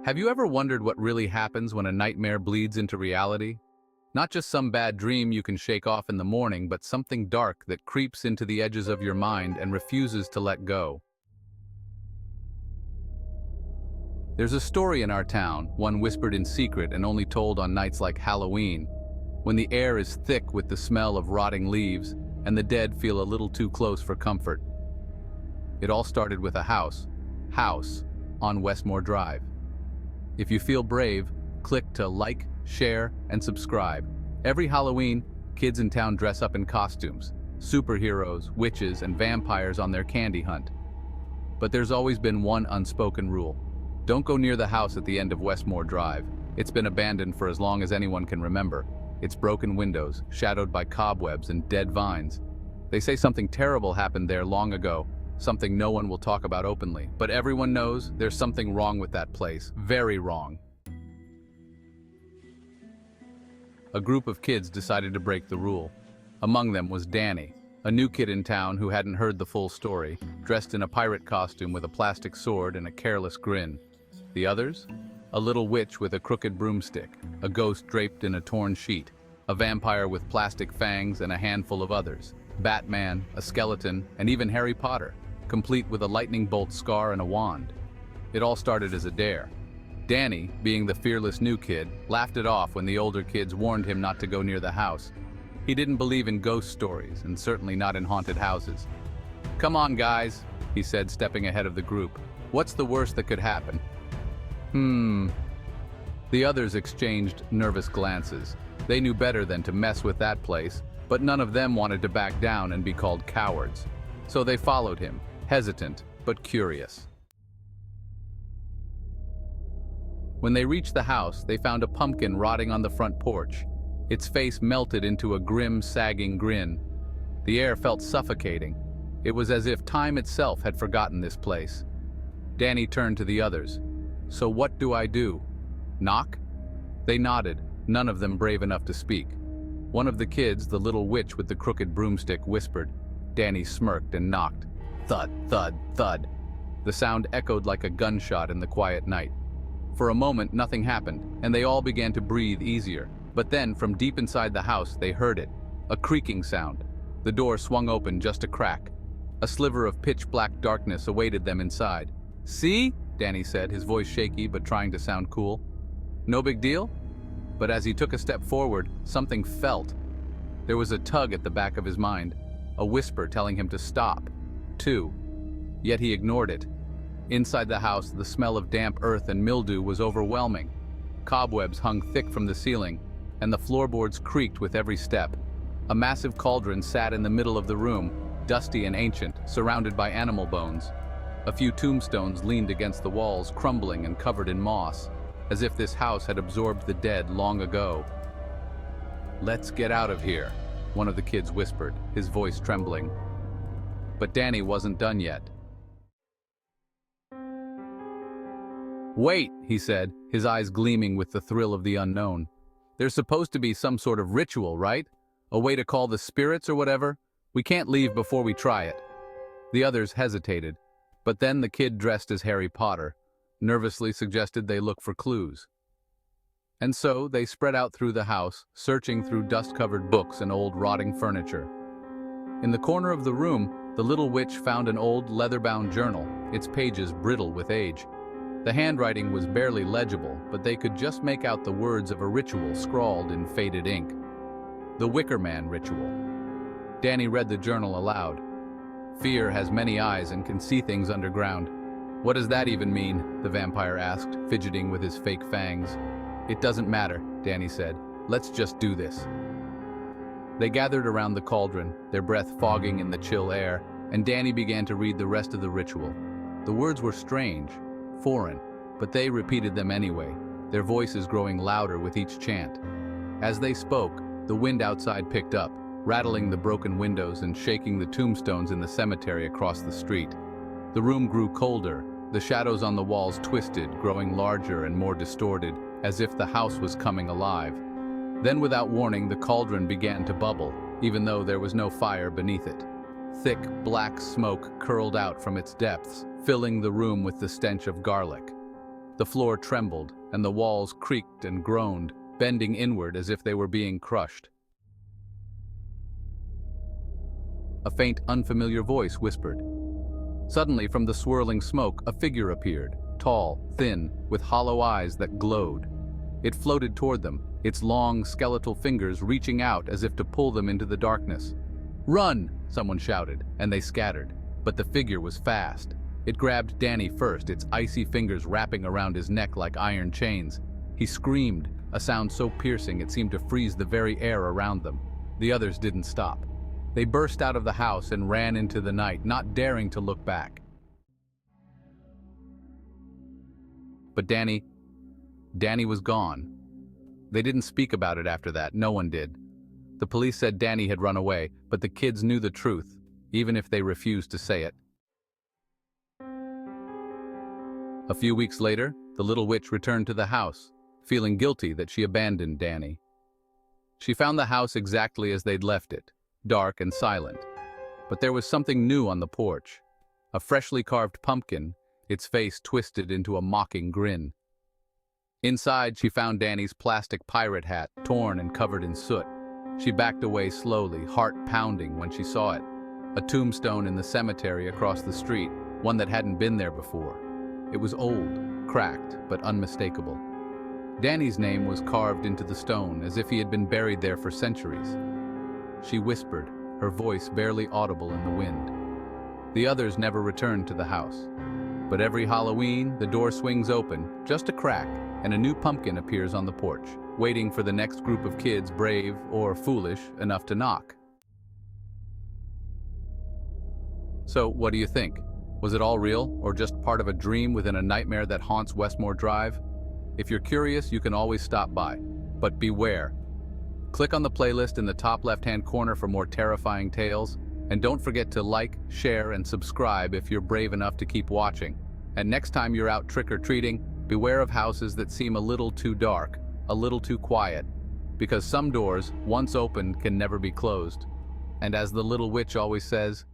Have you ever wondered what really happens when a nightmare bleeds into reality? Not just some bad dream you can shake off in the morning, but something dark that creeps into the edges of your mind and refuses to let go. There's a story in our town, one whispered in secret and only told on nights like Halloween, when the air is thick with the smell of rotting leaves and the dead feel a little too close for comfort. It all started with a house on Westmore Drive. If you feel brave, click to like, share, and subscribe. Every Halloween, kids in town dress up in costumes, superheroes, witches, and vampires on their candy hunt. But there's always been one unspoken rule. Don't go near the house at the end of Westmore Drive. It's been abandoned for as long as anyone can remember. Its broken windows, shadowed by cobwebs and dead vines. They say something terrible happened there long ago, something no one will talk about openly. But everyone knows there's something wrong with that place, very wrong. A group of kids decided to break the rule. Among them was Danny, a new kid in town who hadn't heard the full story, dressed in a pirate costume with a plastic sword and a careless grin. The others? A little witch with a crooked broomstick, a ghost draped in a torn sheet, a vampire with plastic fangs, and a handful of others. Batman, a skeleton, and even Harry Potter, complete with a lightning bolt scar and a wand. It all started as a dare. Danny, being the fearless new kid, laughed it off when the older kids warned him not to go near the house. He didn't believe in ghost stories, and certainly not in haunted houses. "Come on, guys," he said, stepping ahead of the group. "What's the worst that could happen?" The others exchanged nervous glances. They knew better than to mess with that place, but none of them wanted to back down and be called cowards. So they followed him, hesitant but curious. When they reached the house, they found a pumpkin rotting on the front porch. Its face melted into a grim, sagging grin. The air felt suffocating. It was as if time itself had forgotten this place. Danny turned to the others. "So what do I do? Knock?" They nodded, none of them brave enough to speak. One of the kids, the little witch with the crooked broomstick, whispered. Danny smirked and knocked. Thud, thud, thud. The sound echoed like a gunshot in the quiet night. For a moment, nothing happened, and they all began to breathe easier. But then, from deep inside the house, they heard it. A creaking sound. The door swung open just a crack. A sliver of pitch-black darkness awaited them inside. "See?" Danny said, his voice shaky but trying to sound cool. "No big deal?" But as he took a step forward, something felt. There was a tug at the back of his mind, a whisper telling him to stop, too. Yet he ignored it. Inside the house, the smell of damp earth and mildew was overwhelming. Cobwebs hung thick from the ceiling, and the floorboards creaked with every step. A massive cauldron sat in the middle of the room, dusty and ancient, surrounded by animal bones. A few tombstones leaned against the walls, crumbling and covered in moss, as if this house had absorbed the dead long ago. "Let's get out of here," one of the kids whispered, his voice trembling. But Danny wasn't done yet. "Wait," he said, his eyes gleaming with the thrill of the unknown. "There's supposed to be some sort of ritual, right? A way to call the spirits or whatever? We can't leave before we try it." The others hesitated, but then the kid dressed as Harry Potter nervously suggested they look for clues. And so they spread out through the house, searching through dust-covered books and old rotting furniture. In the corner of the room, the little witch found an old leather-bound journal, its pages brittle with age. The handwriting was barely legible, but they could just make out the words of a ritual scrawled in faded ink. The Wicker Man ritual. Danny read the journal aloud. "Fear has many eyes and can see things underground." "What does that even mean?" the vampire asked, fidgeting with his fake fangs. "It doesn't matter," Danny said. "Let's just do this." They gathered around the cauldron, their breath fogging in the chill air, and Danny began to read the rest of the ritual. The words were strange, foreign, but they repeated them anyway, their voices growing louder with each chant. As they spoke, the wind outside picked up, rattling the broken windows and shaking the tombstones in the cemetery across the street. The room grew colder, the shadows on the walls twisted, growing larger and more distorted, as if the house was coming alive. Then, without warning, the cauldron began to bubble, even though there was no fire beneath it. Thick, black smoke curled out from its depths, filling the room with the stench of garlic. The floor trembled, and the walls creaked and groaned, bending inward as if they were being crushed. A faint, unfamiliar voice whispered. Suddenly, from the swirling smoke, a figure appeared, tall, thin, with hollow eyes that glowed. It floated toward them, its long, skeletal fingers reaching out as if to pull them into the darkness. "Run!" someone shouted, and they scattered. But the figure was fast. It grabbed Danny first, its icy fingers wrapping around his neck like iron chains. He screamed, a sound so piercing it seemed to freeze the very air around them. The others didn't stop. They burst out of the house and ran into the night, not daring to look back. But Danny was gone. They didn't speak about it after that, no one did. The police said Danny had run away, but the kids knew the truth, even if they refused to say it. A few weeks later, the little witch returned to the house, feeling guilty that she abandoned Danny. She found the house exactly as they'd left it, dark and silent. But there was something new on the porch. A freshly carved pumpkin, its face twisted into a mocking grin. Inside, she found Danny's plastic pirate hat, torn and covered in soot. She backed away slowly, heart pounding when she saw it. A tombstone in the cemetery across the street, one that hadn't been there before. It was old, cracked, but unmistakable. Danny's name was carved into the stone as if he had been buried there for centuries. She whispered, her voice barely audible in the wind. The others never returned to the house. But every Halloween, the door swings open, just a crack, and a new pumpkin appears on the porch, waiting for the next group of kids brave or foolish enough to knock. So, what do you think? Was it all real, or just part of a dream within a nightmare that haunts Westmore Drive? If you're curious, you can always stop by. But beware. Click on the playlist in the top left-hand corner for more terrifying tales, and don't forget to like, share, and subscribe if you're brave enough to keep watching. And next time you're out trick-or-treating, beware of houses that seem a little too dark, a little too quiet, because some doors, once opened, can never be closed. And as the little witch always says,